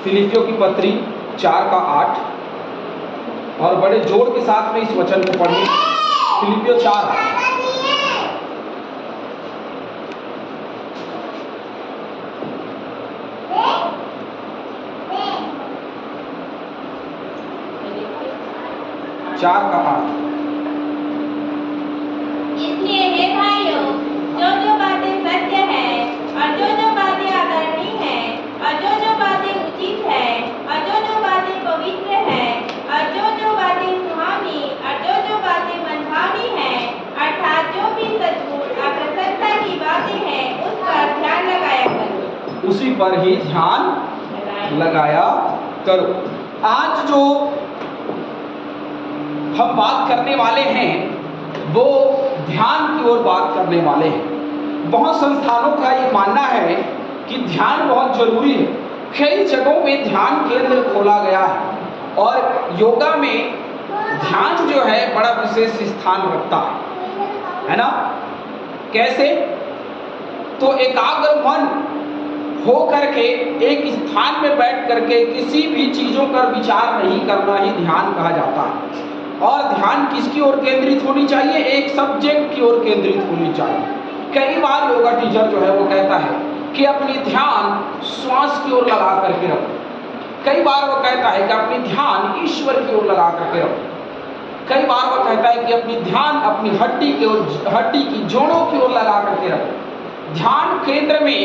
फिलिपियों की पत्री 4:8 और बड़े जोर के साथ में इस वचन को पढ़िए। फिलिपियों 4:8। इसलिए हे भाइयों, जो बातें सत्य है और जो बातें आदरणीय है और जो बातें उचित है और जो बातें पवित्र है और जो बातें सुहावनी और जो बातें मनभावनी है, अर्थात जो भी सद्गुण और प्रसन्नता की बातें हैं, उस पर ध्यान लगाया करो। उसी पर ही ध्यान लगाया करो। आज जो हम बात करने वाले हैं वो ध्यान की ओर बात करने वाले हैं। बहुत संस्थानों का ये मानना है कि ध्यान बहुत जरूरी है। कई जगहों में ध्यान केंद्र खोला गया है और योगा में ध्यान जो है बड़ा विशेष स्थान रखता है ना। कैसे? तो एकाग्र मन हो करके एक स्थान में बैठ करके किसी भी चीजों पर विचार नहीं करना ही ध्यान कहा जाता है। और ध्यान किसकी ओर केंद्रित होनी चाहिए? एक सब्जेक्ट की ओर केंद्रित होनी चाहिए। कई बार योगा टीचर जो है वो कहता है कि अपनी ध्यान श्वास की ओर लगा करके रखो। कई बार वो कहता है कि अपनी ध्यान ईश्वर की ओर लगा करके रखो। कई बार वो कहता है कि अपनी ध्यान अपनी हड्डी की ओर, हड्डी की जोड़ों की ओर लगा करके रखो। ध्यान केंद्र में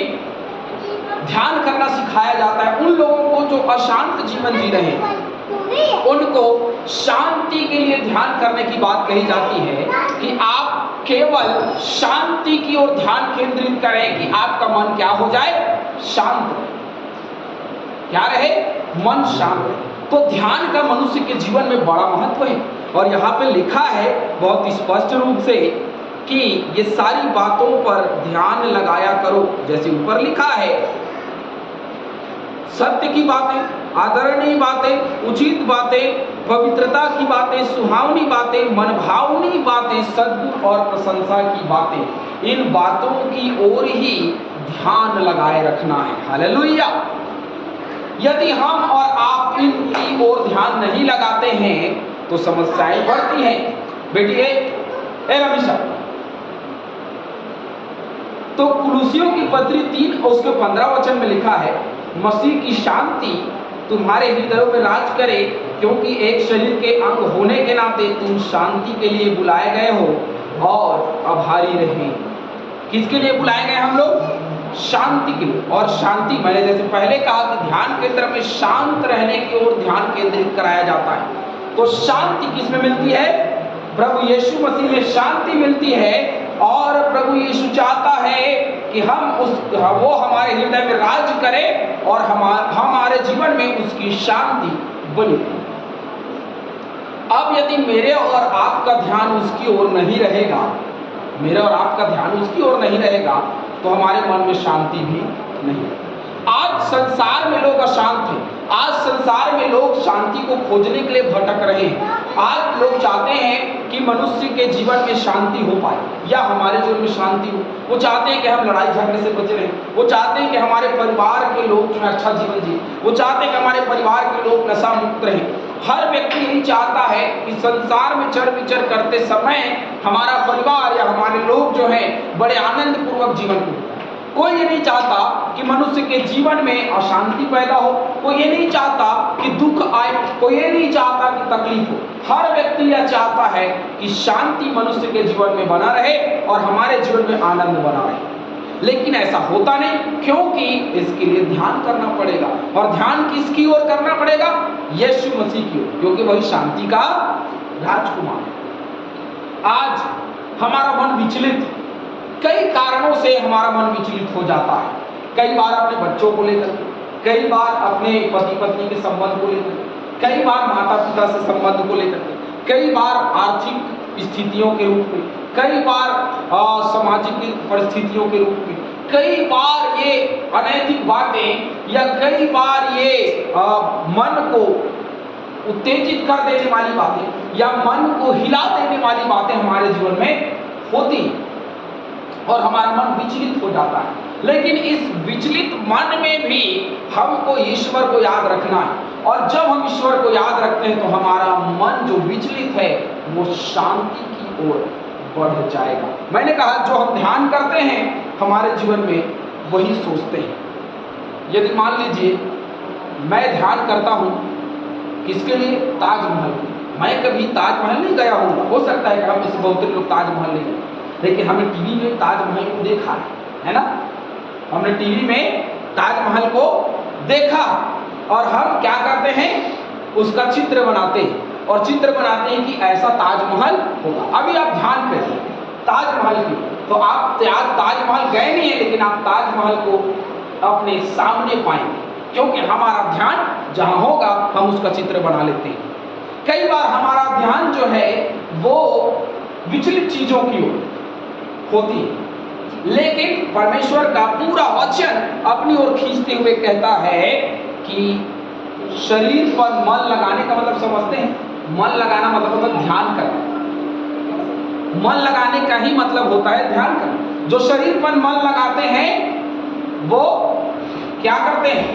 ध्यान करना सिखाया जाता है उन लोगों को जो अशांत जीवन जी रहे हैं। उनको शांति के लिए ध्यान करने की बात कही जाती है कि आप केवल शांति की ओर ध्यान केंद्रित करें कि आपका मन क्या हो जाए? शांत। क्या रहे? मन शांत। तो ध्यान का मनुष्य के जीवन में बड़ा महत्व है और यहाँ पे लिखा है बहुत स्पष्ट रूप से कि ये सारी बातों पर ध्यान लगाया करो। जैसे ऊपर लिखा है, सत्य की बातें, आदरणीय बातें, उचित बातें, पवित्रता की बातें, सुहावनी बातें, मनभावनी बातें, सद्गुण और प्रशंसा की बातें, इन बातों की ओर ही ध्यान लगाए रखना है। हालेलुया। यदि हम और आप इनकी ओर ध्यान नहीं लगाते हैं तो समस्याएं बढ़ती हैं। बेटी ए रमीशा, तो कुलुसियों की पत्री 3 और उसके 15 वचन में लिखा है, मसीह की शांति तुम्हारे हृदयों में राज करे, क्योंकि एक शरीर के अंग होने के नाते तुम शांति के लिए बुलाए गए हो और आभारी रहें। किसके लिए बुलाए गए हम लोग? शांति के लिए। और शांति, मैंने जैसे पहले कहा कि ध्यान केंद्र में शांत रहने की ओर ध्यान केंद्रित कराया जाता है। तो शांति किसमें मिलती है? प्रभु यीशु मसीह में शांति मिलती है और प्रभु यीशु चाहता है कि वो हमारे हृदय में राज करे और हमारे जीवन में उसकी शांति बनी। अब यदि मेरे और आपका ध्यान उसकी ओर नहीं रहेगा, मेरा और आपका ध्यान उसकी ओर नहीं रहेगा तो हमारे मन में शांति भी नहीं। आज संसार में लोग अशांत हैं। आज संसार में लोग शांति को खोजने के लिए भटक रहे हैं। आज लोग चाहते हैं कि मनुष्य के जीवन में शांति हो पाए या हमारे जीवन में शांति हो। वो चाहते हैं कि हम लड़ाई झगड़े से बचे रहें। वो चाहते हैं कि हमारे परिवार के लोग जो है अच्छा जीवन जिए। वो चाहते हैं कि हमारे परिवार के लोग नशा मुक्त रहें। हर व्यक्ति यही चाहता है कि संसार में चढ़ विचर करते समय हमारा परिवार या हमारे लोग जो है बड़े आनंद पूर्वक जीवन को। कोई ये नहीं चाहता कि मनुष्य के जीवन में अशांति पैदा हो। कोई ये नहीं चाहता कि दुख आए। कोई ये नहीं चाहता कि तकलीफ हो। हर व्यक्ति यह चाहता है कि शांति मनुष्य के जीवन में बना रहे और हमारे जीवन में आनंद बना रहे। लेकिन ऐसा होता नहीं, क्योंकि इसके लिए ध्यान करना पड़ेगा। और ध्यान किसकी ओर करना पड़ेगा? यीशु मसीह की ओर, क्योंकि वही शांति का राजकुमार है। आज हमारा मन विचलित, कई कारणों से हमारा मन विचलित हो जाता है। कई बार अपने बच्चों को लेकर, कई बार अपने पति पत्नी के संबंध को लेकर, कई बार माता पिता से संबंध को लेकर, कई बार आर्थिक स्थितियों के रूप में, कई बार सामाजिक परिस्थितियों के रूप में, कई बार ये अनैतिक बातें या कई बार ये मन को उत्तेजित कर देने वाली बातें या मन को हिला देने वाली बातें हमारे जीवन में होती और हमारा मन विचलित हो जाता है। लेकिन इस विचलित मन में भी हमको ईश्वर को याद रखना है। और जब हम ईश्वर को याद रखते हैं तो हमारा मन जो विचलित है वो शांति की ओर बढ़ जाएगा। मैंने कहा जो हम ध्यान करते हैं हमारे जीवन में वही सोचते हैं। यदि मान लीजिए मैं ध्यान करता हूँ किसके लिए, ताजमहल, मैं कभी ताजमहल नहीं गया हूँ, हो सकता है कि हम इस बहुत लोग ताजमहल नहीं गए, लेकिन हमने टीवी में ताजमहल को देखा है ना, हमने टीवी में ताजमहल को देखा और हम क्या करते हैं, उसका चित्र बनाते हैं और चित्र बनाते हैं कि ऐसा ताजमहल होगा। अभी आप ध्यान करिए ताजमहल की, तो आप ताजमहल गए नहीं है लेकिन आप ताजमहल को अपने सामने पाएंगे, क्योंकि हमारा ध्यान जहां होगा हम उसका चित्र बना लेते हैं। कई बार हमारा ध्यान जो है वो विचलित चीजों की ओर होती है, लेकिन परमेश्वर का पूरा वचन अपनी ओर खींचते हुए कहता है कि शरीर पर मन लगाने का मतलब समझते हैं, मन लगाना मतलब होता है ध्यान करना, मन लगाने का ही मतलब होता है ध्यान करना। जो शरीर पर मन लगाते हैं वो क्या करते हैं,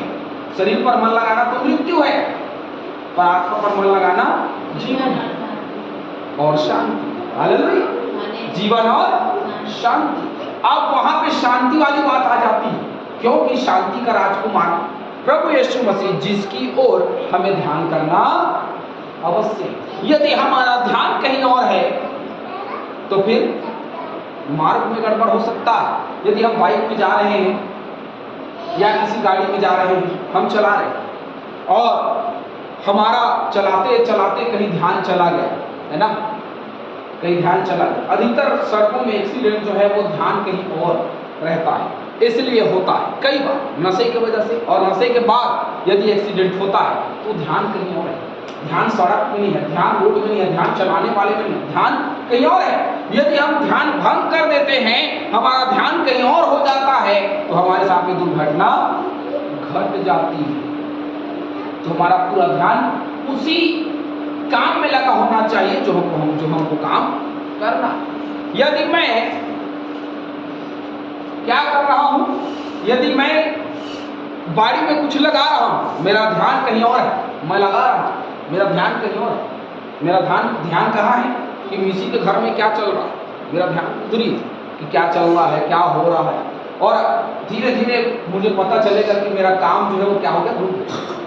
शरीर पर मन लगाना तो मृत्यु है, पर आत्मा पर मन लगाना जीवन और शांति। हालेलुया, जीवन और शांति। अब वहां पे शांति वाली बात आ जाती है, क्योंकि शांति का राजकुमार प्रभु यीशु मसीह जिसकी ओर हमें ध्यान करना अवश्य। यदि हमारा ध्यान कहीं और है तो फिर मार्ग में गड़बड़ हो सकता है। यदि हम बाइक में जा रहे हैं या किसी गाड़ी में जा रहे हैं, हम चला रहे हैं और हमारा चलाते चलाते कहीं ध्यान चला गया, है ना, कहीं ध्यान चला गया। अधिकतर सड़कों में एक्सीडेंट जो है वो ध्यान कहीं और रहता है, इसलिए होता है कई बार नशे की वजह से, और नशे के बाद यदि एक्सीडेंट होता है तो ध्यान कहीं और है, ध्यान सड़क में नहीं है, ध्यान रोड में नहीं है, ध्यान चलाने वाले में नहीं है, ध्यान कहीं और है। यदि हम ध्यान भंग कर देते हैं, हमारा ध्यान कहीं और हो जाता है, तो हमारे साथ में दुर्घटना घट जाती है। तो हमारा पूरा ध्यान उसी काम में लगा होना चाहिए जो हमको काम करना। यदि मैं क्या कर रहा हूं, यदि मैं बाड़ी में कुछ लगा रहा हूं, मेरा ध्यान कहीं और है, मैं लगा रहा हूं, मेरा ध्यान कहीं और है, मेरा ध्यान कहाँ है कि किसी के घर में क्या चल रहा है, मेरा ध्यान उधर ही कि क्या चल रहा है, क्या हो रहा है, और धीरे धीरे मुझे पता चलेगा कि मेरा काम जो है वो क्या हो गया,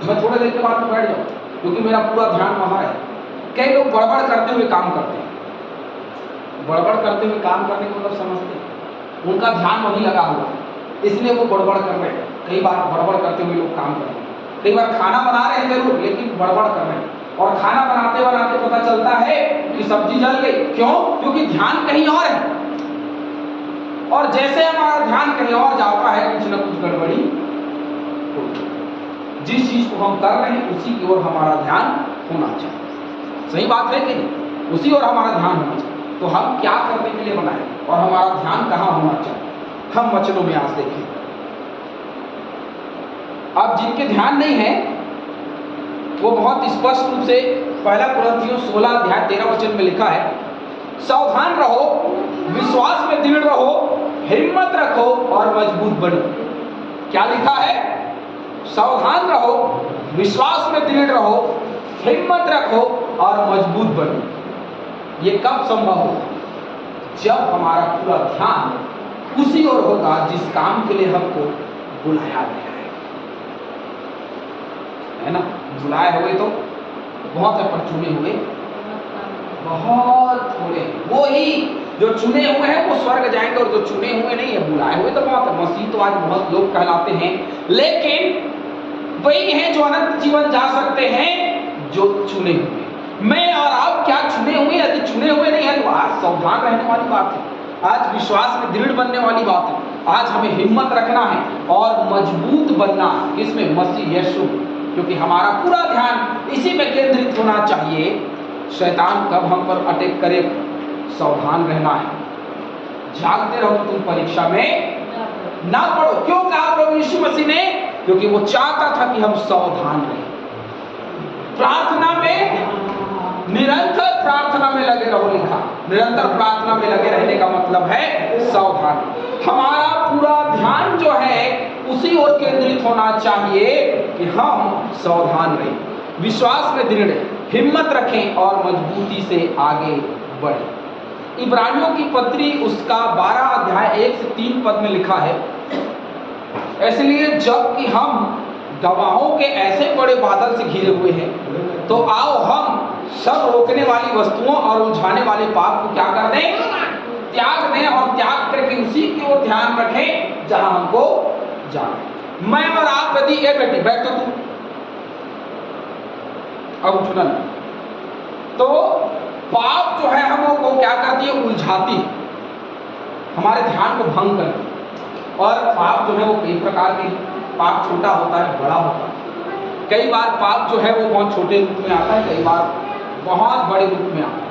मैं थोड़ी देर के बाद में बैठ जाऊँ, क्योंकि मेरा पूरा ध्यान वहाँ है। कई लोग गड़बड़ करते हुए काम करते हैं, गड़बड़ करते हुए काम करने का मतलब समझते हैं, उनका ध्यान वहीं लगा हुआ है, इसलिए वो गड़बड़ कर रहे हैं। कई बार गड़बड़ करते हुए लोग काम कर रहे हैं, कई बार खाना बना रहे हैं जरूर, लेकिन गड़बड़ कर रहे हैं, और खाना बनाते बनाते पता चलता है कि सब्जी जल गई। क्यों? क्योंकि ध्यान कहीं और है, और जैसे हमारा ध्यान कहीं और जाता है कुछ ना कुछ गड़बड़ी होती है। जिस चीज को हम कर रहे हैं उसी की ओर हमारा ध्यान होना चाहिए। सही बात है कि नहीं? उसी ओर हमारा ध्यान होना चाहिए। तो हम क्या करने के लिए बनाए और हमारा ध्यान कहाँ होना चाहिए, हम वचनों में आज देखें। अब जिनके ध्यान नहीं है वो बहुत स्पष्ट रूप से 1 कुरिन्थियों 16 अध्याय 13 वचन में लिखा है, सावधान रहो, विश्वास में दृढ़ रहो, हिम्मत रखो और मजबूत बनो। क्या लिखा है? सावधान रहो, विश्वास में दृढ़ रहो, हिम्मत रखो और मजबूत बनो। ये कब संभव होगा? जब हमारा पूरा ध्यान उसी ओर होगा जिस काम के लिए हमको बुलाया गया है ना। बुलाए हुए तो बहुत है, पर चुने हुए बहुत थोड़े। वो ही जो चुने हुए हैं वो स्वर्ग जाएंगे, और जो चुने हुए नहीं है, बुलाए हुए तो बहुत है। मसीह तो आज बहुत लोग कहलाते हैं, लेकिन वही हैं जो अनंत जीवन जा सकते हैं जो चुने हुए। मैं और आप क्या चुने हुए? यदि चुने हुए नहीं है तो आज सावधान रहने वाली बात है, आज विश्वास में दृढ़ बनने वाली बात है। आज हमें हिम्मत रखना है और मजबूत बनना है, किसमें? मसीह यीशु, क्योंकि हमारा पूरा ध्यान इसी पे केंद्रित होना चाहिए। शैतान कब हम पर अटैक करे, सावधान रहना है। जागते रहो कि तुम परीक्षा में ना पड़ो। क्यों कहा प्रभु यीशु मसीह ने? क्योंकि वो चाहता था कि हम सावधान रहें। प्रार्थना में निरंतर प्रार्थना में लगे रहो, लिखा। निरंतर प्रार्थना में लगे रहने का मतलब है सावधान। हमारा पूरा ध्यान जो है उसी ओर केंद्रित होना चाहिए कि हम सावधान रहें, विश्वास में दृढ़ रहें, हिम्मत रखें और मजबूती से आगे बढ़ें। इब्रानियों की पत्री उसका 12 अध्याय 1 से 3 पद में लिखा है, इसलिए जबकि हम गवाहों के ऐसे बड़े बादल से घिरे हुए हैं, तो आओ हम सब रोकने वाली वस्तुओं और उलझाने वाले पाप को क्या कर दें, त्याग दें और त्याग करके उसी की ओर ध्यान रखें जहां हमको जाना। मैं और आप यदि एक बेटी बैठो तू अब उठना नहीं, तो पाप जो है हम लोग को क्या करती है, उलझाती है, हमारे ध्यान को भंग करती है। और पाप जो है वो कई प्रकार के, पाप छोटा होता है, बड़ा होता है। कई बार पाप जो है वो बहुत छोटे रूप में आता है, कई बार बहुत बड़े रूप में आता है।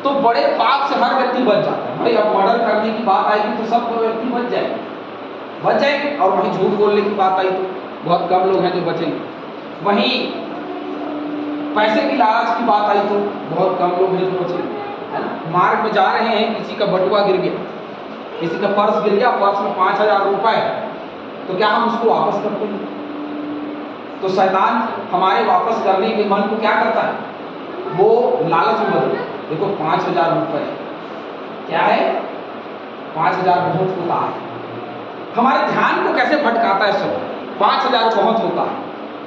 तो बड़े पाप से हर व्यक्ति बच जाता है। भाई अब मर्डर करने की बात आएगी तो सब व्यक्ति बच जाएंगे, और वहीं झूठ बोलने की बात आई तो बहुत कम लोग हैं जो बचेंगे, वहीं पैसे की लालच की बात आई तो बहुत कम लोग हैं जो बचेंगे, है ना। मार्ग में जा रहे हैं, किसी का बटुआ गिर गया, किसी का पर्स गिर गया, पर्स में 5000 रुपए है, तो क्या हम उसको वापस करते हैं? तो शैतान हमारे वापस करने के मन को क्या करता है, वो लालच में बदल, देखो 5000 रुपए क्या है, 5000 बहुत होता है। हमारे ध्यान को कैसे भटकाता है सब, 5000 बहुत होता है,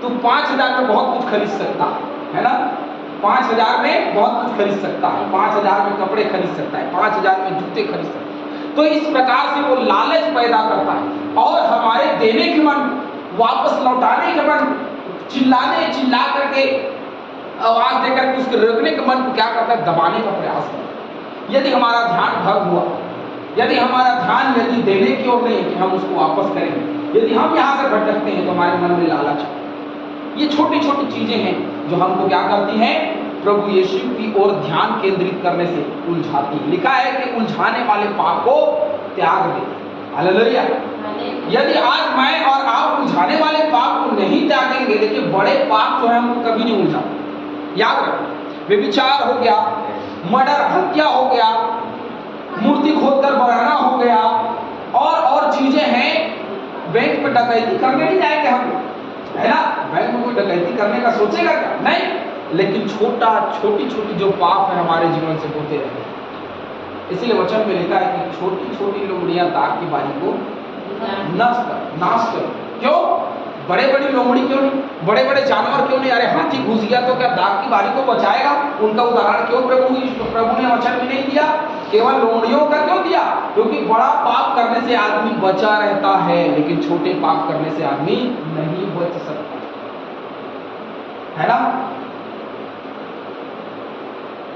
तो 5000 में बहुत कुछ खरीद सकता है ना, 5000 में बहुत कुछ खरीद सकता है, 5000 में कपड़े खरीद सकता है, 5000 में जूते खरीद सकता है। तो इस प्रकार से वो लालच पैदा करता है और हमारे देने के मन, वापस लौटाने के मन, चिल्ला करके आवाज देकर उसके रोकने के मन को क्या करता है, दबाने का प्रयास करता है। यदि हमारा ध्यान भंग हुआ, यदि हमारा ध्यान यदि देने की ओर नहीं है कि हम उसको वापस करेंगे, यदि हम यहाँ से भटकते हैं तो हमारे मन में लालच है। ये छोटी छोटी चीजें हैं जो हमको क्या करती हैं, प्रभु यीशु की ओर ध्यान केंद्रित करने से उलझाती है। लिखा है कि उलझाने वाले पाप को त्याग दे। हालेलुया। यदि आज मैं और आप उलझाने वाले पाप को नहीं त्यागेंगे, देखिए बड़े पाप जो है हमको कभी नहीं उलझाते। याद रखें, व्यभिचार हो गया, मर्डर हत्या हो गया, मूर्ति खोदकर बढ़ाना हो गया, और चीजें हैं। बैंक में डकैती करने नहीं जाएंगे हम, है ना, बैंक में कोई डकैती करने का सोचेगा क्या, नहीं। लेकिन छोटी छोटी जो पाप है हमारे जीवन से होते रहे, इसलिए वचन में लिखा है कि छोटी छोटी लोमड़ियां दाग की बारी को नाश कर। क्यों? बड़े बड़ी लोमड़ी क्यों नहीं, बड़े बड़े जानवर क्यों नहीं? अरे हाथी घुस गया तो क्या दाग की बारी को बचाएगा? उनका उदाहरण क्यों प्रभु ने वचन में नहीं दिया? केवल लोमड़ियों का क्यों दिया? क्योंकि बड़ा पाप करने से आदमी बचा रहता है, लेकिन छोटे पाप करने से आदमी नहीं बच सकता, है ना।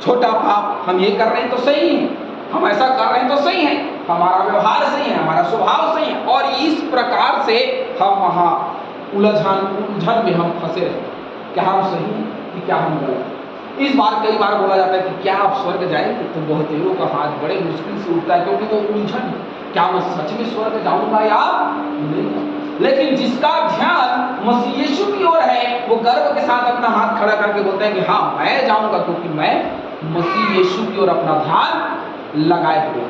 छोटा पाप हम ये कर रहे हैं तो सही है, हम ऐसा कर रहे हैं तो सही है, हमारा व्यवहार सही है, हमारा स्वभाव सही है, और इस प्रकार से हम वहाँ उलझन में हम फंसे रहे, क्या हम सही हैं कि क्या हम गलत। इस बार कई बार बोला जाता है कि क्या आप स्वर्ग जाएंगे, तो बहुतेरों का हाथ बड़े मुश्किल से उठता है, क्योंकि वो उलझन है, क्या मैं सच में स्वर्ग जाऊंगा या नहीं। लेकिन जिसका ध्यान मसीह यीशु की ओर है, वो गर्व के साथ अपना हाथ खड़ा करके बोलते हैं कि हाँ मैं जाऊंगा, क्योंकि मैं मसीह यीशु की ओर अपना ध्यान लगाए हुए।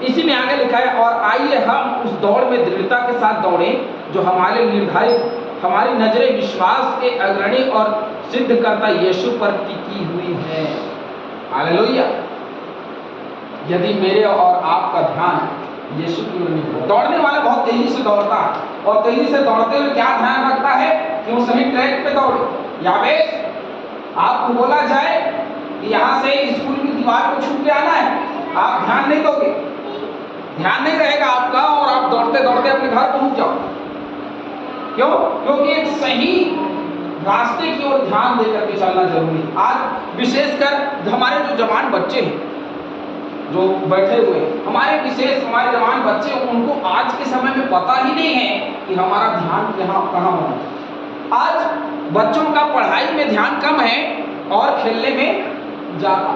इसी में आगे लिखा है, और आइए हम उस दौड़ में दृढ़ता के साथ दौड़ें जो हमारे निर्धारित, हमारी नजरें विश्वास के अग्रणी और सिद्धकर्ता यीशु पर टिकी हुई है। हालेलुया। यदि मेरे और आपका ध्यान यीशु की ओर नहीं हो, दौड़ने वाला बहुत तेजी से दौड़ता है, और तेजी से दौड़ते हुए क्या ध्यान रखता है कि वो सही ट्रैक पे दौड़े। यावेश, आपको बोला जाए कि यहाँ से स्कूल की दीवार को छू के आना है, आप ध्यान नहीं दोगे, ध्यान नहीं रहेगा आपका, और आप दौड़ते दौड़ते अपने घर पहुंच जाओ। क्यों? क्योंकि एक सही रास्ते की ओर ध्यान देकर के चलना जरूरी है। आज विशेषकर हमारे जो जवान बच्चे हैं जो बैठे हुए हैं, हमारे हमारे जवान बच्चे, उनको आज के समय में पता ही नहीं है कि हमारा ध्यान कहाँ होना। आज बच्चों का पढ़ाई में ध्यान कम है और खेलने में ज्यादा।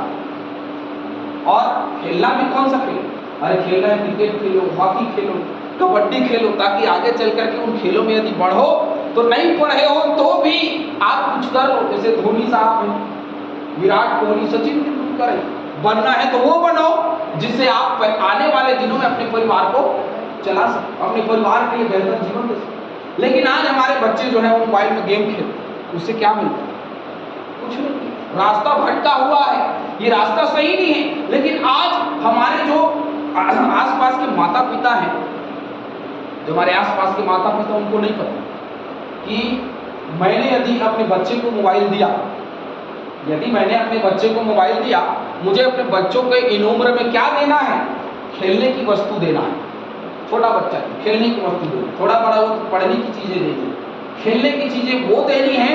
और खेलना भी कौन सा खेल? अरे खेलना है क्रिकेट खेलो, हॉकी खेलो, कबड्डी खेलो, ताकि आगे चल करके उन खेलों में यदि बढ़ो, तो नहीं पढ़े हो तो भी आप कुछ करो। जैसे धोनी साहब हैं, विराट कोहली, सचिन तेंदुलकर है, बनना है तो वो बनो जिससे आप आने वाले दिनों में अपने परिवार को चला सकते, अपने परिवार के लिए बेहतर जीवन दे सकते। लेकिन आज हमारे बच्चे जो है वो मोबाइल में गेम खेलते, उससे क्या मिलता है? कुछ नहीं, रास्ता भटका हुआ है, ये रास्ता सही नहीं है। लेकिन आज हमारे जो आसपास के माता पिता हैं, जो हमारे आसपास के माता पिता, उनको नहीं पता कि मैंने यदि अपने बच्चे को मोबाइल दिया, यदि मैंने अपने बच्चे को मोबाइल दिया, मुझे अपने बच्चों को इन उम्र में क्या देना है? खेलने की वस्तु देना है। छोटा बच्चा है, खेलने की वस्तु देना, थोड़ा बड़ा हो तो पढ़ने की चीजें देनी, खेलने की चीजें वो देनी है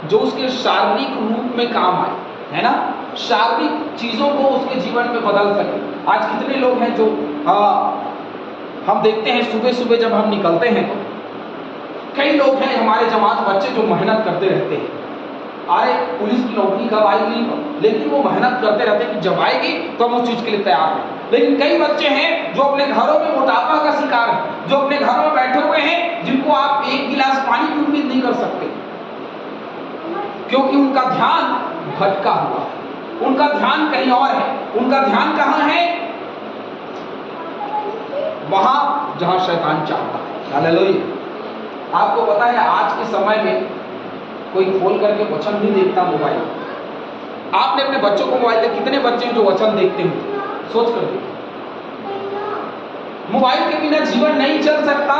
जो उसके शारीरिक रूप में काम आए, है ना, शारीरिक चीजों को उसके जीवन में बदल सके। आज कितने लोग हैं जो हम देखते हैं सुबह सुबह जब हम निकलते हैं तो कई लोग हैं हमारे जमात बच्चे जो मेहनत करते रहते हैं, अरे पुलिस की नौकरी कब आएगी नहीं पता, लेकिन वो मेहनत करते रहते हैं कि जब आएगी तो हम उस चीज के लिए तैयार हैं। लेकिन कई बच्चे हैं जो अपने घरों में मोटापा का शिकार है, जो अपने घरों में बैठे हुए हैं, जिनको आप एक गिलास पानी की उम्मीद नहीं कर सकते, क्योंकि उनका ध्यान भटका हुआ है, उनका ध्यान कहीं और है। उनका ध्यान कहाँ है? वहां जहां शैतान चाहता है। हालेलुया। आपको पता है आज के समय में कोई खोल करके वचन नहीं देखता मोबाइल। आपने अपने बच्चों को मोबाइल दे, कितने बच्चे हैं जो वचन देखते हैं? सोच कर देखिए। मोबाइल के बिना जीवन नहीं चल सकता,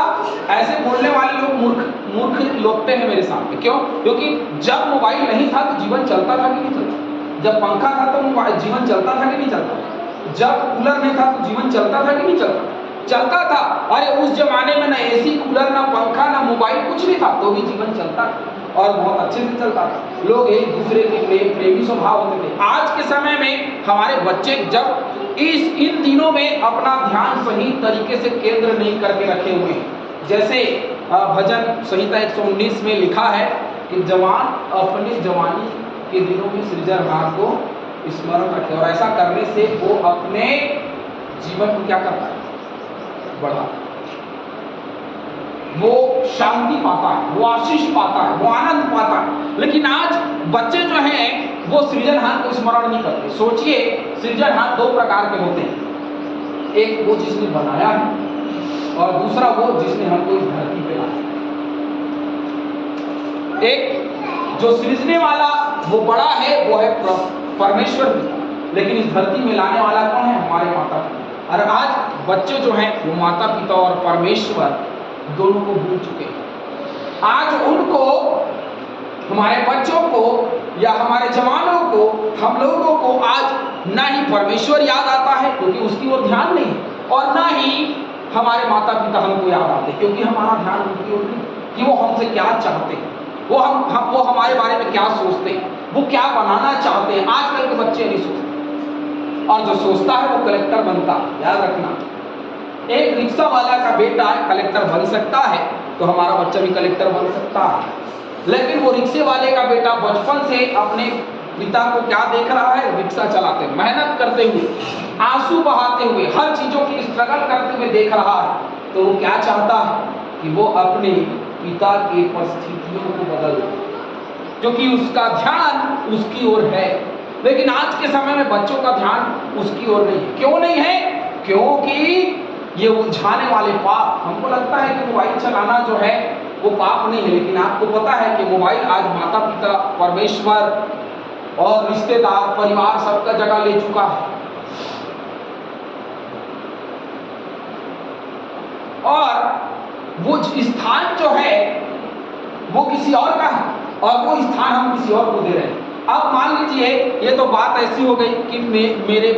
ऐसे बोलने वाले लोग मूर्ख लोगते हैं मेरे सामने। क्यों? क्योंकि जब मोबाइल नहीं था तो जीवन चलता था कि नहीं चलता? जब पंखा था तो जीवन चलता था कि नहीं चलता? जब कूलर नहीं था तो जीवन चलता था कि नहीं चलता? चलता था। अरे उस जमाने में ना एसी, कूलर, ना पंखा, ना मोबाइल, कुछ नहीं था, तो भी जीवन चलता था और बहुत अच्छे से चलता था। लोग एक दूसरे के प्रेमी स्वभाव होते थे। आज के समय में हमारे बच्चे जब इन दिनों में अपना ध्यान सही तरीके से केंद्र नहीं करके रखे हुए हैं, जैसे भजन संहिता 119 में लिखा है कि जवान अपने जवानी के दिनों में सृजनहार को स्मरण रखे, और ऐसा करने से वो अपने जीवन को क्या करता है? बढ़ा, वो शांति पाता है, वो आशीष पाता है, वो आनंद पाता है। लेकिन आज बच्चे जो हैं वो सृजनहार को स्मरण नहीं करते। सोचिए, सृजनहार दो प्रकार के होते हैं, एक वो जिसने बनाया है और दूसरा वो जिसने हमको इस धरती पे लाया। एक जो सृजने वाला वो बड़ा है, वो है परमेश्वर, लेकिन इस धरती में लाने वाला कौन है? हमारे माता पिता। और आज बच्चे जो हैं वो माता पिता और परमेश्वर दोनों को भूल चुके हैं। आज उनको, हमारे बच्चों को या हमारे जवानों को, हम लोगों को आज ना ही परमेश्वर याद आता है क्योंकि उसकी ओर ध्यान नहीं, और ना ही हमारे माता पिता हमको याद आते क्योंकि हमारा ध्यान उनकी ओर नहीं कि वो हमसे क्या चाहते हैं, वो हमारे बारे में क्या सोचते हैं, वो क्या बनाना चाहते हैं। आजकल के बच्चे नहीं सोचते, और जो सोचता है वो कलेक्टर बनता है। याद रखना, एक रिक्शा वाला का बेटा कलेक्टर बन सकता है तो हमारा बच्चा भी कलेक्टर बन सकता है। लेकिन वो रिक्शे वाले का बेटा बचपन से अपने पिता को क्या देख रहा है? रिक्शा चलाते, मेहनत करते हुए, आंसू बहाते हुए, हर चीजों की स्ट्रगल करते हुए देख रहा है, तो वो क्या चाहता है? कि वो अपने पिता की परिस्थितियों को बदल दे, क्योंकि उसका ध्यान उसकी ओर है। लेकिन आज के समय में बच्चों का ध्यान उसकी ओर नहीं है। क्यों नहीं है? क्योंकि ये उलझाने वाले पाप। हमको लगता है कि मोबाइल चलाना जो है वो पाप नहीं है, लेकिन आपको पता है कि मोबाइल आज माता पिता, परमेश्वर और रिश्तेदार, परिवार सबका जगह ले चुका है। और वो स्थान जो है वो किसी और का है, और वो स्थान हम किसी और को दे रहे हैं। अब मान लीजिए ये तो बात ऐसी हो गई कि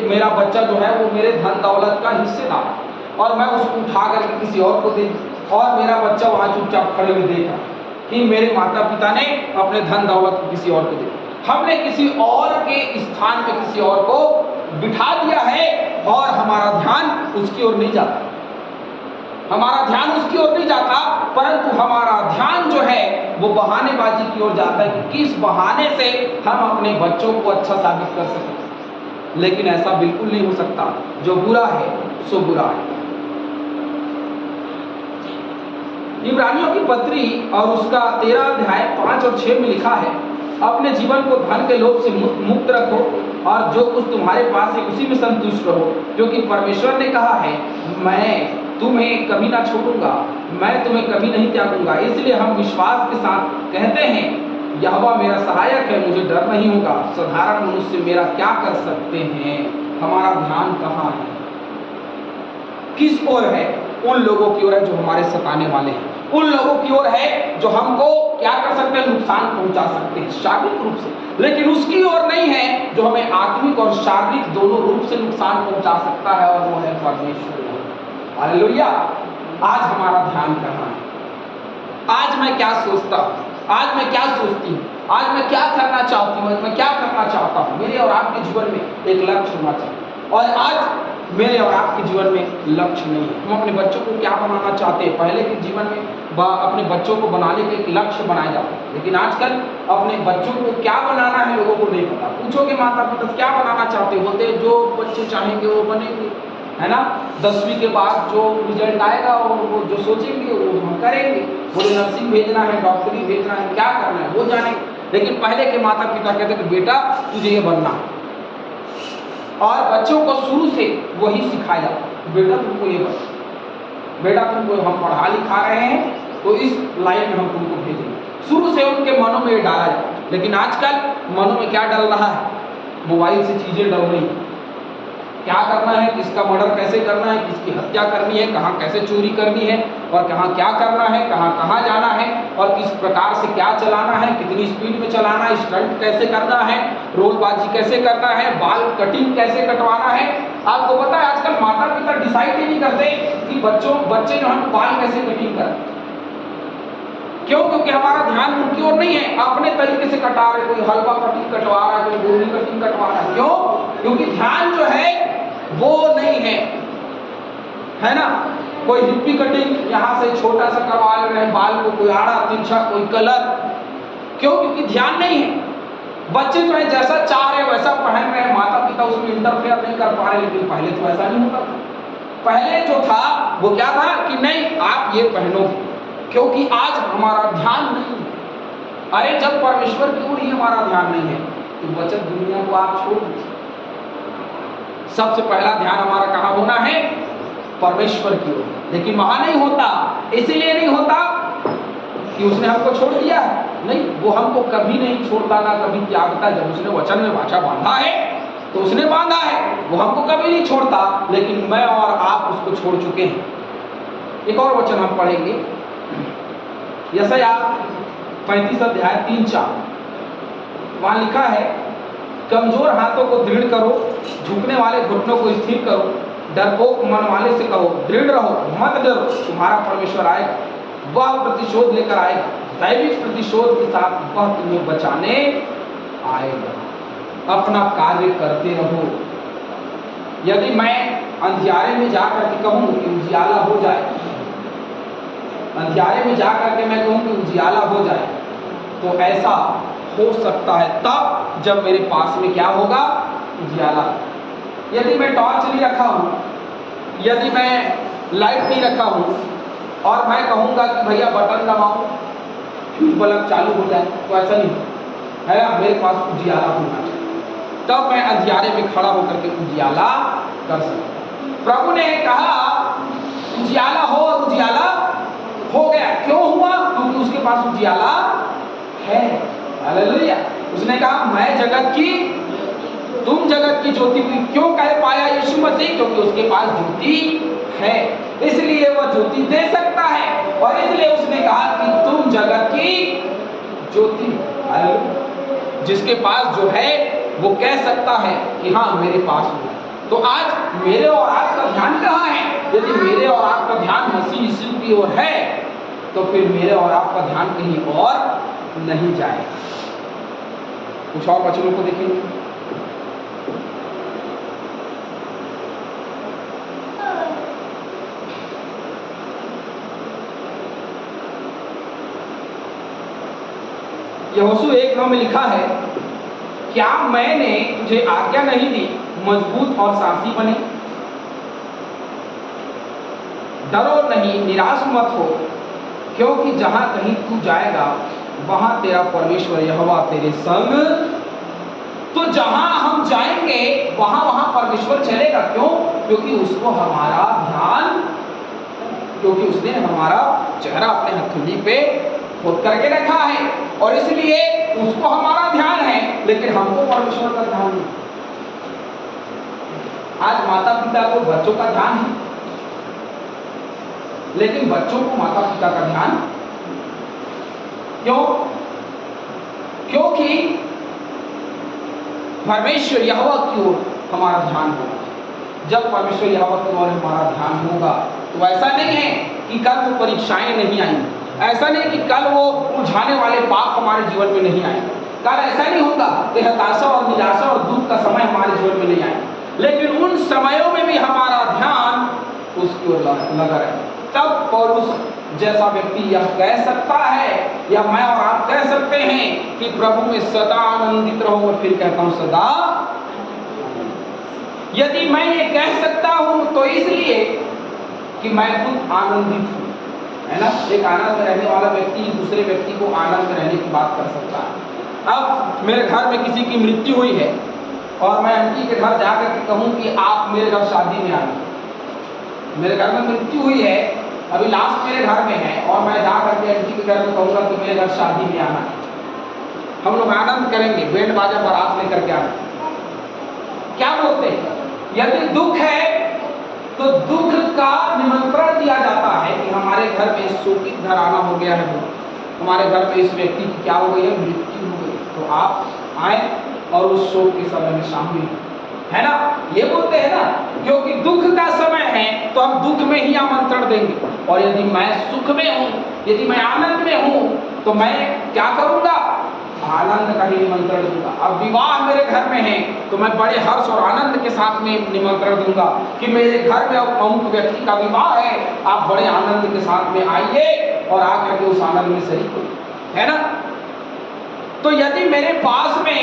मेरा बच्चा जो है वो मेरे धन दौलत का हिस्सेदार है, और मैं उसको उठा करके किसी और को दे, और मेरा बच्चा वहां चुपचाप खड़े हुए देख रहा कि मेरे माता पिता ने अपने धन दौलत को किसी और को दे। हमने किसी और के स्थान पे किसी और को बिठा दिया है, और हमारा ध्यान उसकी ओर नहीं जाता, हमारा ध्यान उसकी ओर नहीं जाता, परंतु हमारा ध्यान जो है वो बहानेबाजी की ओर जाता है कि किस बहाने से हम अपने बच्चों को अच्छा साबित कर सकें। लेकिन ऐसा बिल्कुल नहीं हो सकता। जो बुरा है सो बुरा है। इब्रानियों की पत्री और उसका 13 अध्याय 5 और 6 में लिखा है, अपने जीवन को धन के लोभ से मुक्त रखो, और जो कुछ तुम्हारे पास है उसी में संतुष्ट रहो, क्योंकि परमेश्वर ने कहा है, मैं तुम्हें कभी ना छोड़ूंगा, मैं तुम्हें कभी नहीं त्यागूंगा। इसलिए हम विश्वास के साथ कहते हैं, यहोवा मेरा सहायक है, मुझे डर नहीं होगा। साधारण मनुष्य मेरा क्या कर सकते हैं? हमारा ध्यान कहाँ है? किस ओर है? उन लोगों की ओर है जो हमारे सताने वाले हैं, उन लोगों की ओर है जो हमको क्या कर सकते हैं? नुकसान पहुंचा सकते हैं शारीरिक रूप से, लेकिन उसकी ओर नहीं है जो हमें आत्मिक और शारीरिक दोनों रूप से नुकसान पहुंचा सकता है, और वो है परमेश्वर। हालेलुया। आज हमारा ध्यान कहाँ है? आज मैं क्या सोचता हूँ? आज मैं क्या सोचती हूँ? आज मैं क्या करना चाहती हूँ? मैं क्या करना चाहता हूँ? मेरे और आपके जीवन में एक लक्ष्य होना चाहिए, और आज मेरे और आपके जीवन में लक्ष्य नहीं है। हम अपने बच्चों को क्या बनाना चाहते हैं? पहले के जीवन में अपने बच्चों को बनाने के एक लक्ष्य बनाए जाते हैं, लेकिन आजकल अपने बच्चों को क्या बनाना है लोगों को नहीं पता। पूछोगे माता पिता क्या बनाना चाहते होते, जो बच्चे चाहेंगे वो बनेंगे, है ना। 10वीं के बाद जो रिजल्ट आएगा और वो जो सोचेंगे वो हम करेंगे। बोले नर्सिंग भेजना है, डॉक्टरी भेजना है, क्या करना है वो जानेंगे। लेकिन पहले के माता पिता कहते थे बेटा तुझे ये बनना है, और बच्चों को शुरू से वही सिखाया जाता, बेटा तुमको ये बनना, बेटा तुमको हम पढ़ा लिखा रहे हैं तो इस लाइन में हम तुमको भेजेंगे। शुरू से उनके मनों में ये डाला जाए। लेकिन आजकल मनों में क्या डल रहा है? मोबाइल से चीजें डल रही हैं। क्या करना है, किसका मर्डर कैसे करना है, किसकी हत्या करनी है, कहाँ कैसे चोरी करनी है, और कहाँ क्या करना है, कहाँ कहाँ जाना है, और किस प्रकार से क्या चलाना है, कितनी स्पीड में चलाना है, स्टंट कैसे करना है, रोलबाजी कैसे करना है, बाल कटिंग कैसे कटवाना है। आपको पता है आजकल माता पिता डिसाइड ही नहीं करते कि बच्चे जो हैं बाल कैसे कटिंग करें। क्यों? क्योंकि हमारा ध्यान उनकी ओर नहीं है। अपने तरीके से कटा रहे, कोई हलवा कटिंग कटवा रहा है, कोई गोली कटिंग कटवा रहा है। क्यों? क्योंकि ध्यान जो है वो नहीं है ना। कोई हिप्पी कटिंग यहाँ से छोटा सा करवा रहे हैं बाल को, कोई आड़ा तिरछा, कोई कलर। क्यों? क्योंकि ध्यान नहीं है। बच्चे जो है जैसा चाह रहे वैसा पहन रहे हैं, माता पिता उसमें इंटरफेयर नहीं कर पा रहे। लेकिन पहले तो ऐसा नहीं होता था। पहले जो था वो क्या था कि नहीं आप ये पहनो, क्योंकि आज हमारा ध्यान नहीं है। अरे जब परमेश्वर की ओर ही हमारा ध्यान नहीं है तो बचत दुनिया को आप छोड़ दीजिए। सबसे पहला ध्यान हमारा कहाँ होना है? परमेश्वर की ओर। लेकिन वहां नहीं होता। इसीलिए नहीं होता कि उसने हमको छोड़ दिया है, नहीं, वो हमको कभी नहीं छोड़ता, ना कभी त्यागता। जब उसने वचन में वाचा बांधा है तो उसने बांधा है, वो हमको कभी नहीं छोड़ता। लेकिन मैं और आप उसको छोड़ चुके हैं। एक और वचन हम पढ़ेंगे, यशायाह 35 अध्याय 3-4। वहां लिखा है, कमजोर हाथों को दृढ़ करो, झुकने वाले घुटनों को स्थिर करो, डरपोक मन वाले से कहो दृढ़ रहो, मत डरो, तुम्हारा परमेश्वर आएगा, वह प्रतिशोध लेकर आएगा, दैविक प्रतिशोध के साथ वह तुम्हें बचाने आएगा। अपना कार्य करते रहो। यदि मैं अंधियारे में जाकर के कहूँ कि उजियाला हो जाए, अंधियारे में जाकर के मैं कहूँ कि उजियाला हो जाए, तो ऐसा हो सकता है तब जब मेरे पास में क्या होगा? उजियाला। यदि मैं टॉर्च नहीं रखा हूँ, यदि मैं लाइट नहीं रखा हूँ और मैं कहूँगा कि भैया बटन दबाओ फ्यूज बल्ब चालू हो जाए, तो ऐसा नहीं है ना। मेरे पास उजियाला होना चाहिए, तब मैं अंधियारे में खड़ा होकर के उजियाला कर सकता। प्रभु ने कहा उजियाला हो, और उजियाला हो गया। क्यों हुआ? क्योंकि उसके पास उजियाला है। हालेलुया। उसने कहा मैं जगत की, तुम जगत की ज्योति हुई। क्यों कह पाया यीशु मसीह? क्योंकि उसके पास ज्योति है, इसलिए वह ज्योति दे सकता है। और इसलिए उसने कहा कि तुम जगत की ज्योति। हालेलुया। जिसके पास जो है वो कह सकता है कि हाँ मेरे पास हो। तो आज मेरे और आपका ध्यान कहाँ है? यदि मेरे और आपका ध्यान मसीह यीशु की ओर है तो फिर मेरे और आपका ध्यान कहीं और नहीं जाए। कुछ और वचनों को देखेंगे। यहोशू 1:9 में लिखा है, क्या मैंने तुझे आज्ञा नहीं दी, मजबूत और साहसी बने। डरो नहीं, निराश मत हो, क्योंकि जहां कहीं तू जाएगा वहां तेरा परमेश्वर यहोवा तेरे संग। तो जहां हम जाएंगे वहां परमेश्वर चलेगा। क्यों? क्योंकि उसको हमारा ध्यान क्योंकि उसने हमारा चेहरा अपने हथेली पे खोद करके रखा है और इसलिए उसको हमारा ध्यान है, लेकिन हमको परमेश्वर का ध्यान नहीं। आज माता पिता को बच्चों का ध्यान है, लेकिन बच्चों को माता पिता का ध्यान क्यों? क्योंकि परमेश्वर यहोवा की ओर हमारा ध्यान होगा। जब परमेश्वर यहोवा की ओर हमारा ध्यान होगा तो ऐसा नहीं है कि कल तो परीक्षाएं नहीं आएंगी, ऐसा नहीं कि कल वो उलझाने वाले पाप हमारे जीवन में नहीं आएंगे, कल ऐसा नहीं होगा कि हताशा और निराशा और दुख का समय हमारे जीवन में नहीं आएगा, लेकिन उन समयों में भी हमारा ध्यान उसकी ओर लगा रहे। तब पौलुस जैसा व्यक्ति यह कह सकता है, या मैं और आप कह सकते हैं कि प्रभु में सदा आनंदित रहो। और फिर कहता हूं सदा। यदि मैं ये कह सकता हूं तो इसलिए कि मैं खुद आनंदित हूं, है ना। एक आनंद में रहने वाला व्यक्ति दूसरे व्यक्ति को आनंद में रहने की बात कर सकता है। अब मेरे घर में किसी की मृत्यु हुई है और मैं आंटी के घर जाकर के कहूं कि आप मेरे घर शादी में आना, मेरे घर में मृत्यु हुई है, अभी लास्ट मेरे घर में है, और मैं जाकर के आंटी के घर में कहूँगा कि मेरे घर शादी में आना है, हम लोग आनंद करेंगे, बैंड बाजा बारात लेकर के आना। क्या बोलते हैं? यदि दुख है तो दुख का निमंत्रण दिया जाता है कि हमारे घर में शोकित घर आना हो गया है, हमारे घर में इस व्यक्ति की क्या हो गई है, मृत्यु हो गई, तो आप आए और उस शोक के समय में शामिल है ना। ये बोलते हैं ना, क्योंकि दुख का समय है तो हम दुख में ही आमंत्रण देंगे, और यदि मैं सुख में हूं, यदि मैं आनंद में हूं, तो मैं क्या करूंगा, आनंद का ही निमंत्रण दूंगा। अब विवाह मेरे घर में है तो मैं बड़े हर्ष और आनंद के साथ में निमंत्रण दूंगा कि मेरे घर में अमुक व्यक्ति का विवाह है, आप बड़े आनंद के साथ में आइए और आकर के उस आनंद में शरीक हो, है ना। तो यदि मेरे पास में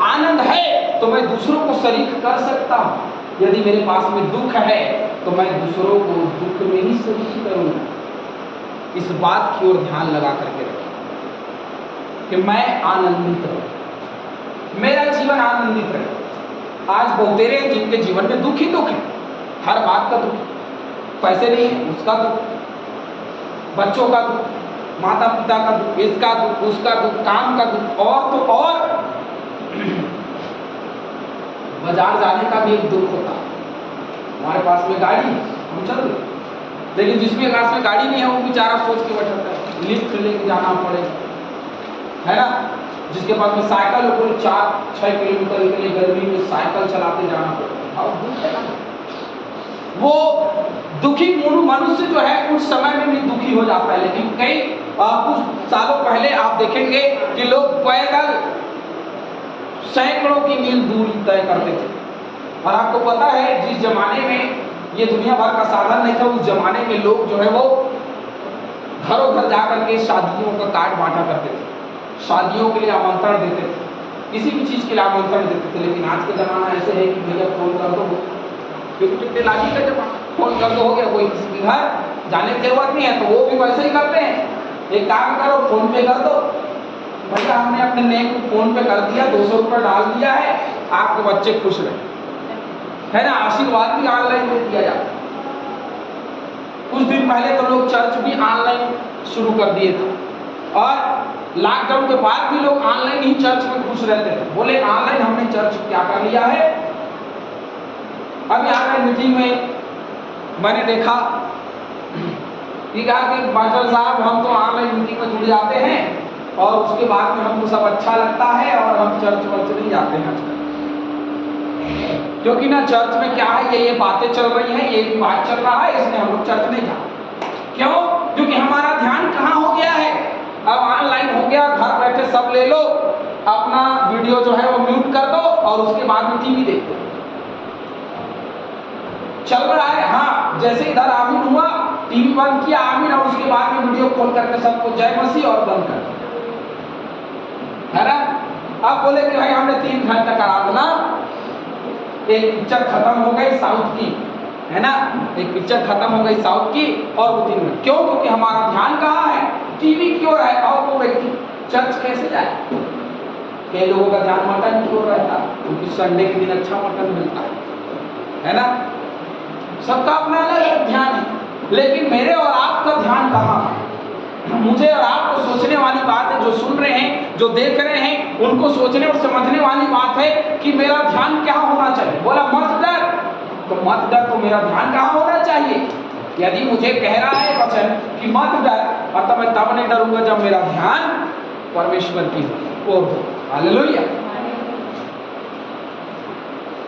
आनंद है तो मैं दूसरों को शरीक कर सकता हूं, यदि मेरे पास में दुख है तो मैं दूसरों को दुख में ही शरीक करूंगा। इस बात की ओर ध्यान लगा करके रखें कि मैं आनंदित रहूं, मेरा जीवन आनंदित रहे। आज बहुतेरे जिनके जीवन में दुख ही दुख है, हर बात का दुख, पैसे नहीं है उसका दुख, बच्चों का दुख, माता पिता का दुख, इसका दुख, उसका दुख, काम का दुख, और तो और बाजार जाने का भी एक दुख होता है। हमारे पास में गाड़ी हम चल रहे, लेकिन जिसके पास में गाड़ी नहीं है वो बेचारा सोच के बैठा है, लिफ्ट लेके जाना पड़ेगा, है ना। जिसके पास में साइकिल को 4-6 किलोमीटर इतनी गर्मी में साइकिल चलाते जाना पड़ेगा, और दुख है ना। वो दुखी मनुष्य जो है उस समय में भी दुखी हो जाता है। लेकिन कई कुछ सालों पहले आप देखेंगे कि लोग पैदल सैकड़ों की मील दूरी तय करते थे, और आपको पता है जिस जमाने में ये दुनिया भर का साधन नहीं था, उस जमाने में लोग जो है वो घरों घर जाकर के शादियों का कार्ड बांटा करते थे, शादियों के लिए आमंत्रण देते थे, किसी भी चीज़ के लिए आमंत्रण देते थे। लेकिन आज का जमाना ऐसे है कि भैया फोन कर दो, क्योंकि टेक्नोलॉजी का जमाना, फोन कर दो हो गया, कोई किसी के घर जाने की जरूरत नहीं है, तो वो भी वैसे ही करते हैं। एक काम करो, फोन पे कर दो, भैया हमने अपने नेक को फोन पे कर दिया, 200 रुपये डाल दिया है, आपके बच्चे खुश रहे, है ना। आशीर्वाद भी ऑनलाइन में दिया जाता है। कुछ दिन पहले तो लोग चर्च भी ऑनलाइन शुरू कर दिए थे, और लॉकडाउन के बाद भी लोग ऑनलाइन ही चर्च में खुश रहते थे। बोले ऑनलाइन हमने चर्च क्या कर लिया है। अभी ऑनलाइन मीटिंग में मैंने देखा कि कहा कि मास्टर साहब हम तो ऑनलाइन मीटिंग में जुड़ जाते हैं और उसके बाद में हमको सब अच्छा लगता है और हम चर्च वर्च नहीं जाते हैं आजकल, क्योंकि ना चर्च में क्या है, ये बातें चल रही हैं, ये बात चल रहा है, इसलिए हम लोग चर्च नहीं जाते। क्यों? क्योंकि हमारा ध्यान कहाँ हो गया है, अब ऑनलाइन हो गया, घर बैठे सब ले लो, अपना वीडियो जो है वो म्यूट कर दो और उसके बाद में टीवी देखो, चल रहा है। हाँ, जैसे इधर आमीन हुआ, टीवी बंद किया, आमीन, और उसके बाद में वीडियो खोल करके सबको जय मसीह और बंद कर, है ना। अब बोले कि भाई हमने 3 घंटा करा देना, एक पिक्चर खत्म हो गई साउथ की, है ना, एक पिक्चर खत्म हो गई साउथ की, और वो 3 घंटे। क्यों? क्योंकि हमारा ध्यान कहाँ है, टीवी की ओर है, और वो व्यक्ति चर्च कैसे जाए। कई लोगों का ध्यान मटन की ओर रहता है, क्योंकि संडे के दिन अच्छा मटन मिलता है ना। सबका अपना अलग ध्यान है। लेकिन मेरे और आपका ध्यान कहाँ है? मुझे और आपको सोचने वाली बात है, जो सुन रहे हैं, जो देख रहे हैं, उनको सोचने और समझने वाली बात है कि मेरा ध्यान क्या होना चाहिए। बोला मत डर, तो मत डर, तो मेरा ध्यान कहाँ होना चाहिए? यदि मुझे कह रहा है वचन कि मत डर, और मैं तब नहीं डरूंगा जब मेरा ध्यान परमेश्वर की ओर हो। हालेलुया।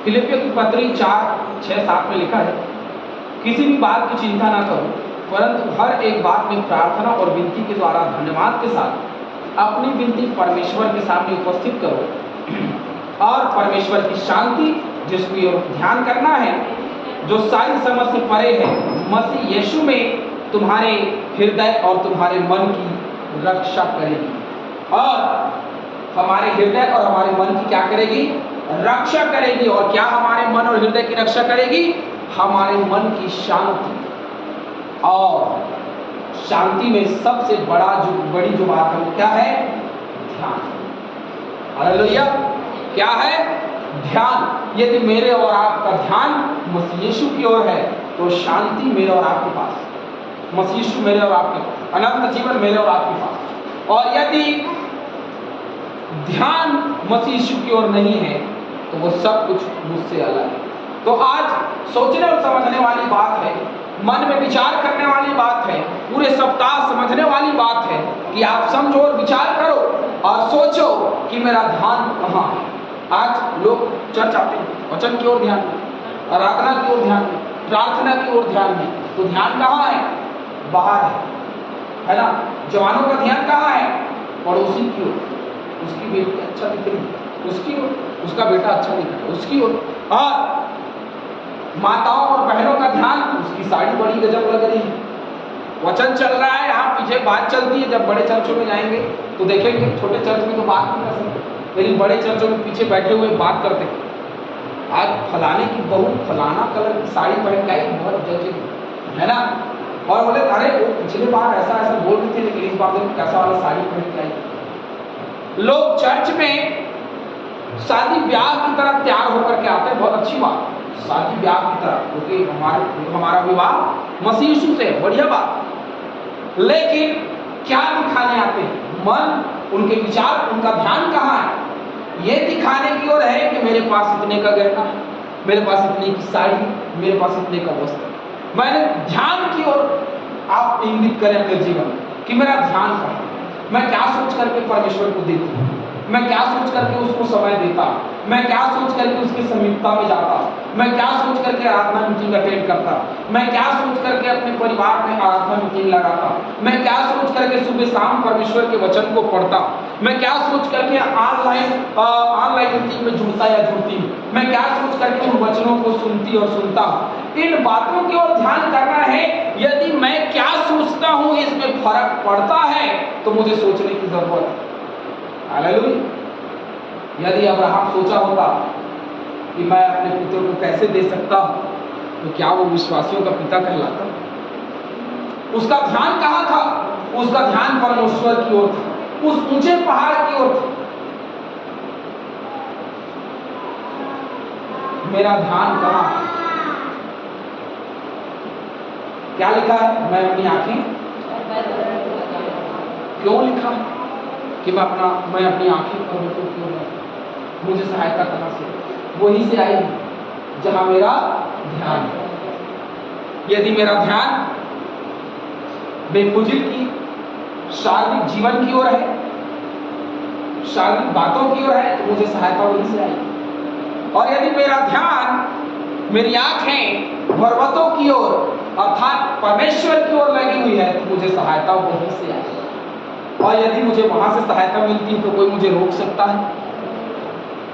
फिलिपियों की पत्री 4:6-7 में लिखा है, किसी भी बात की चिंता ना करो, परंतु हर एक बात में प्रार्थना और विनती के द्वारा धन्यवाद के साथ अपनी विनती परमेश्वर के सामने उपस्थित करो, और परमेश्वर की शांति, जिसकी ओर ध्यान करना है, जो सारी समझ से परे है, मसीह यीशु में तुम्हारे हृदय और तुम्हारे मन की रक्षा करेगी। और हमारे हृदय और हमारे मन की क्या करेगी? रक्षा करेगी। और क्या हमारे मन और हृदय की रक्षा करेगी? हमारे मन की शांति। और शांति में सबसे बड़ी जो बात है वो क्या है? ध्यान। हालेलुया। क्या है? ध्यान। यदि मेरे और आपका ध्यान मसीह यीशु की ओर है तो शांति मेरे और आपके पास, मसीह यीशु मेरे और आपके पास, अनंत जीवन मेरे और आपके पास। और यदि ध्यान मसीह यीशु की ओर नहीं है तो वो सब कुछ मुझसे अलग है। तो आज सोचने और समझने वाली बात है, मन में विचार करने वाली बात है, पूरे सप्ताह समझने वाली बात है कि आप समझो और विचार करो और सोचो कि मेरा ध्यान कहाँ है। आज लोग चर्च आते हैं, वचन की ओर ध्यान में, आराधना की ओर ध्यान में, प्रार्थना की ओर ध्यान में, तो ध्यान कहाँ है? बाहर है ना? जवानों का ध्यान कहाँ है? पड़ोसी की ओर, उसकी बेटी अच्छा दिख रही है उसकी ओर, उसका बेटा अच्छा दिख रहा है उसकी ओर। और माताओं और बहनों का ध्यान, उसकी साड़ी बड़ी गजब लग रही है। वचन चल रहा है, यहाँ पीछे बात चलती है। जब बड़े चर्चों में जाएंगे तो देखेंगे, छोटे चर्च में तो बात नहीं कर सकते, लेकिन बड़े चर्चों में पीछे बैठे हुए बात करते हैं। आज फलाने की बहू फलाना कलर की साड़ी पहन के आई, बहुत जज है ना। और बोले अरे वो पिछले बार ऐसा ऐसा बोल रही थी, लेकिन इस बार देखो कैसा वाला साड़ी पहन के आई। लोग चर्च में शादी ब्याह की तरह तैयार होकर के आते हैं, बहुत अच्छी बात, शादी ब्याह की तरह, क्योंकि हमारा विवाह मसीह यीशु से है, बढ़िया बात। लेकिन क्या दिखाने आते हैं? मन, उनके विचार, उनका ध्यान कहाँ है? ये दिखाने की ओर है कि मेरे पास इतने का गहना है, मेरे पास इतने की साड़ी, मेरे पास इतने का वस्त्र। मैंने ध्यान की ओर आप इंगित करें अपने जीवन में कि मेरा ध्यान कहाँ है, मैं क्या सोच करके परमेश्वर को देती हूँ, मैं क्या सोच करके उसको समय देता हूँ, मैं क्या सोच करके उसकी समीपता में जाता हूँ, मैं क्या सोच करके आराधना मीटिंग अटेंड करता हूँ, मैं क्या सोच करके अपने परिवार में आराधना मीटिंग लगाता हूँ, मैं क्या सोच करके सुबह शाम परमेश्वर के वचन को पढ़ता हूँ, मैं क्या सोच करके ऑनलाइन मीटिंग में जुड़ता या जुड़ती हूँ, मैं क्या सोच करके उन वचनों को सुनती और सुनता हूँ। इन बातों की ओर ध्यान करना है। यदि मैं क्या सोचता हूँ इसमें फर्क पड़ता है तो मुझे सोचने की जरूरत है। हालेलुया। यदि अब्राहम सोचा होता कि मैं अपने पुत्र को कैसे दे सकता हूं, तो क्या वो विश्वासियों का पिता कहलाता? उसका ध्यान कहाँ था? उसका ध्यान परमेश्वर की ओर था, उस ऊंचे पहाड़ की ओर था। मेरा ध्यान कहाँ है? क्या लिखा है? मैं अपनी आंखें, क्यों लिखा है कि मैं अपनी आंखें पर तो क्यों नहीं? मुझे सहायता कहाँ से? वहीं से आएगी जहां मेरा ध्यान है। यदि मेरा ध्यान बेफुजिल की शारीरिक जीवन की ओर है, शारीरिक बातों की ओर है, तो मुझे सहायता वहीं से आएगी। और यदि मेरा ध्यान, मेरी आंखें पर्वतों की ओर अर्थात परमेश्वर की ओर लगी हुई है, तो मुझे सहायता वहीं से आएगी। और यदि मुझे वहां से सहायता मिलती है तो कोई मुझे रोक सकता है,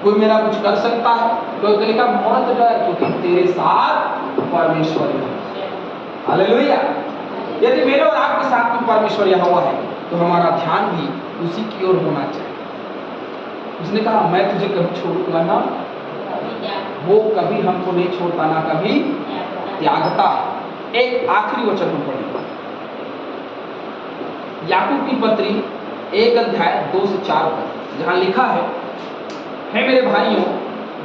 कोई मेरा कुछ कर सकता है? कोई कहेगा मत डर, क्योंकि तेरे साथ परमेश्वर है। हालेलुया। यदि मेरे और आपके साथ में परमेश्वर यहोवा है तो हमारा ध्यान भी उसी की ओर होना चाहिए। उसने कहा मैं तुझे कभी छोड़ूंगा ना, वो कभी हमको नहीं छोड़ता ना कभी त्यागता है। एक आखिरी वचन हम पढ़ेंगे, याकूब की पत्री 1 अध्याय 2 से 4 पर, जहां लिखा है मेरे भाइयों,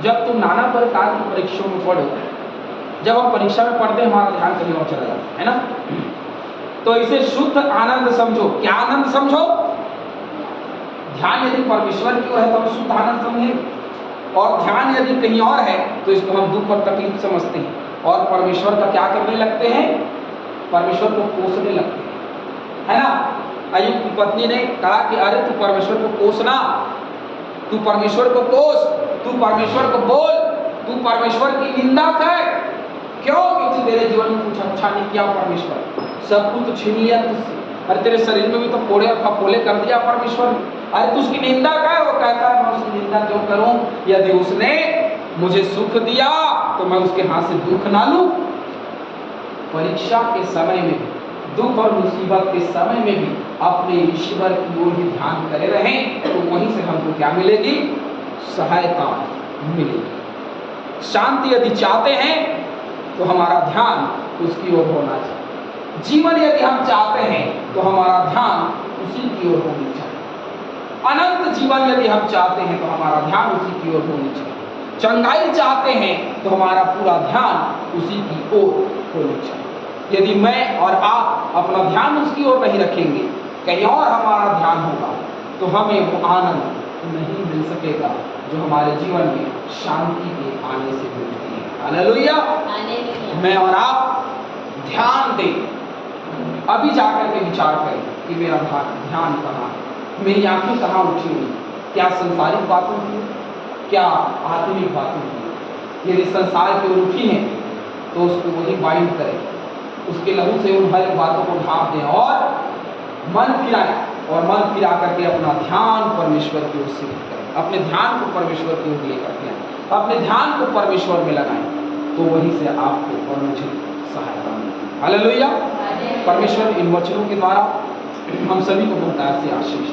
जब तुम नाना प्रकार की परीक्षाओं में पड़ो जब हम परीक्षा में पढ़ते हैं हमारा ध्यान कहीं और चला जाता है ना। तो इसे शुद्ध आनंद समझो। क्या आनंद समझो? ध्यान यदि परमेश्वर की ओर है तो हम शुद्ध आनंद समझेंगे, और ध्यान यदि कहीं और है तो इसको हम दुख और तकलीफ समझते हैं, और परमेश्वर का क्या करने लगते हैं? परमेश्वर को कोसने लगते हैं, है ना। अय्यूब की पत्नी ने कहा कि अरे तू परमेश्वर को कोसना, तू परमेश्वर को कोस, तू परमेश्वर को बोल, तू परमेश्वर की निंदा कर। क्यों? क्योंकि तेरे जीवन में कुछ अच्छा नहीं किया परमेश्वर, सब कुछ तो छीन लिया तुझसे। अरे तेरे शरीर में भी तो फोड़े और फफोले कर दिया परमेश्वर ने। अरे तू उसकी निंदा कर। वो कहता है मैं उसकी निंदा क्यों करूं? यदि उसने मुझे सुख दिया तो मैं उसके हाथ से दुख ना लूं। परीक्षा के समय में, दुख और मुसीबत के समय में भी अपने ईश्वर की ओर ही ध्यान करे रहें, तो वहीं से हमको क्या मिलेगी? सहायता मिलेगी। शांति यदि चाहते हैं तो हमारा ध्यान उसकी ओर होना चाहिए। जीवन यदि हम चाहते हैं तो हमारा ध्यान उसी की ओर होनी चाहिए। अनंत जीवन यदि हम चाहते हैं तो हमारा ध्यान उसी की ओर होनी चाहिए। चंगाई चाहते हैं तो हमारा पूरा ध्यान उसी की ओर होनी चाहिए। यदि मैं और आप अपना ध्यान उसकी ओर नहीं रखेंगे, कहीं और हमारा ध्यान होगा, तो हमें वो आनंद नहीं मिल सकेगा जो हमारे जीवन में शांति के आने से मिलती है। हालेलुया। मैं और आप ध्यान दें, अभी जाकर के विचार करें कि मेरा ध्यान कहाँ है, मेरी आंखें कहाँ उठी हुई, क्या संसारिक बातों की, क्या आत्मिक बातों की। यदि संसार की ओर उठी है तो उसको वही बाइंड करें, उसके लहू से उन हर बातों को ढांप दें और मन फिराएं, और मन फिरा करके अपना ध्यान परमेश्वर की ओर शिफ्ट करें। अपने ध्यान को परमेश्वर की ओर लेकर के आएं, अपने ध्यान को परमेश्वर में लगाएं, तो वहीं से आपको और मुझे सहायता मिलेगी। हालेलुया। परमेश्वर इन वचनों के द्वारा हम सभी को बहुत से आशीष